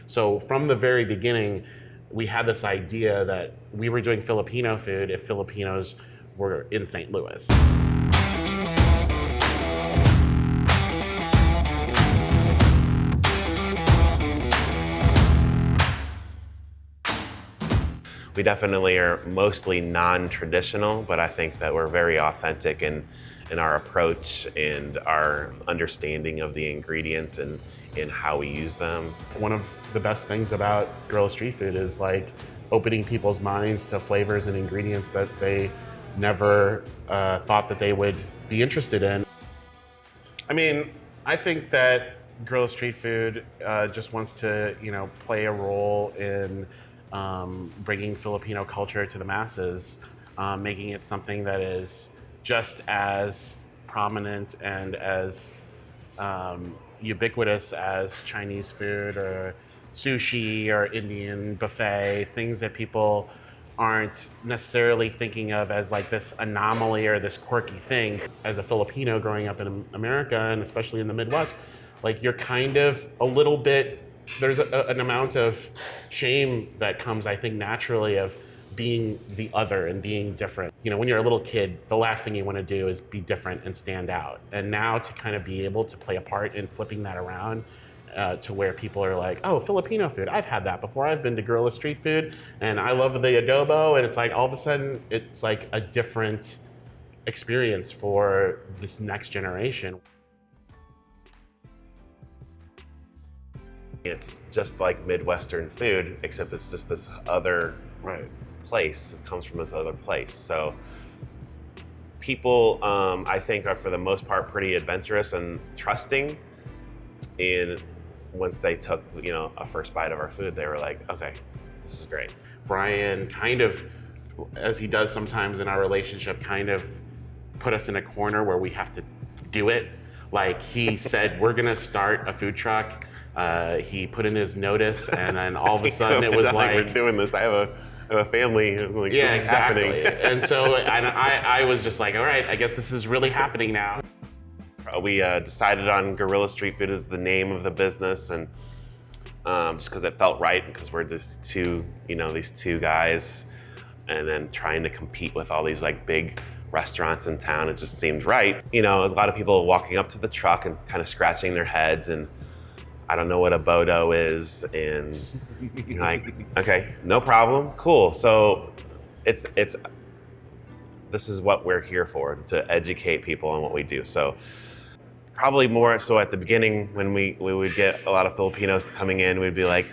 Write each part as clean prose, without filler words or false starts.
So from the very beginning, we had this idea that we were doing Filipino food if Filipinos were in St. Louis. We definitely are mostly non-traditional, but I think that we're very authentic in our approach and our understanding of the ingredients and how we use them. One of the best things about Guerrilla Street Food is like opening people's minds to flavors and ingredients that they never thought that they would be interested in. I mean, I think that Guerrilla Street Food just wants to, play a role in bringing Filipino culture to the masses, making it something that is just as prominent and as ubiquitous as Chinese food or sushi or Indian buffet, things that people aren't necessarily thinking of as like this anomaly or this quirky thing. As a Filipino growing up in America, and especially in the Midwest, like you're kind of a little bit, there's an amount of shame that comes, I think, naturally of being the other and being different. When you're a little kid, the last thing you want to do is be different and stand out. And now to kind of be able to play a part in flipping that around to where people are like, oh, Filipino food, I've had that before. I've been to Guerrilla Street Food and I love the adobo. And it's like all of a sudden, it's like a different experience for this next generation. It's just like Midwestern food, except it's just this other place. It comes from this other place. So people, I think, are for the most part pretty adventurous and trusting. And once they took, a first bite of our food, they were like, okay, this is great. Brian kind of, as he does sometimes in our relationship, kind of put us in a corner where we have to do it. Like he said, we're gonna start a food truck. He put in his notice, and then all of a sudden it was like, we're doing this. I have a family. Like, yeah, this is exactly. happening. And so I was just like, all right, I guess this is really happening now. We decided on Guerrilla Street Food as the name of the business, and just because it felt right, because we're these two guys, and then trying to compete with all these like big restaurants in town, it just seemed right. There's a lot of people walking up to the truck and kind of scratching their heads, and I don't know what a bodo is, and you're like, okay, no problem, cool. So it's this is what we're here for, to educate people on what we do. So probably more so at the beginning when we would get a lot of Filipinos coming in, we'd be like,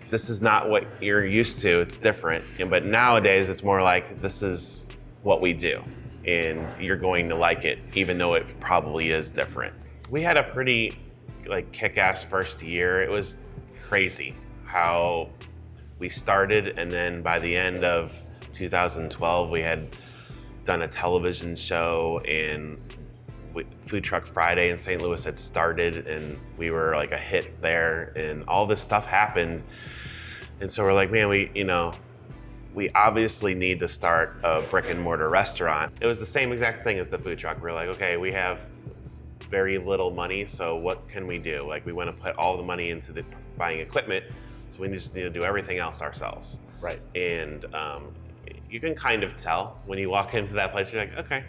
this is not what you're used to, it's different. But nowadays it's more like, this is what we do and you're going to like it, even though it probably is different. We had a pretty kick-ass first year. It was crazy how we started, and then by the end of 2012 we had done a television show, and Food Truck Friday in St. Louis had started, and we were like a hit there, and all this stuff happened. And so we're like, man, we obviously need to start a brick and mortar restaurant. It was the same exact thing as the food truck. We're like, okay, we have very little money, so what can we do? Like, we want to put all the money into the buying equipment, so we just need to do everything else ourselves. Right. And you can kind of tell when you walk into that place, you're like, okay,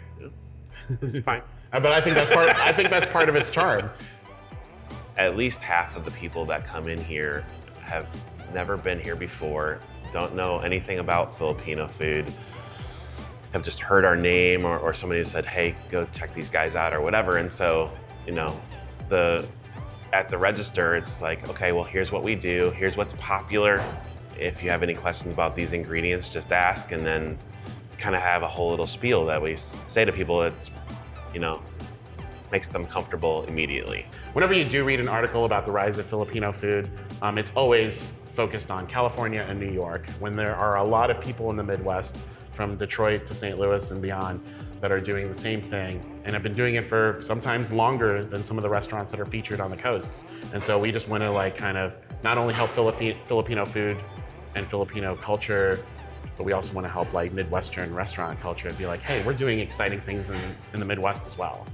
this is fine. But I think that's part of its charm. At least half of the people that come in here have never been here before, don't know anything about Filipino food, have just heard our name, or somebody who said, hey, go check these guys out or whatever. And so, at the register, it's like, okay, well, here's what we do, here's what's popular. If you have any questions about these ingredients, just ask, and then kind of have a whole little spiel that we say to people that's, makes them comfortable immediately. Whenever you do read an article about the rise of Filipino food, it's always focused on California and New York, when there are a lot of people in the Midwest, from Detroit to St. Louis and beyond, that are doing the same thing and have been doing it for sometimes longer than some of the restaurants that are featured on the coasts. And so we just want to kind of not only help Filipino food and Filipino culture, but we also want to help Midwestern restaurant culture and be like, hey, we're doing exciting things in the Midwest as well.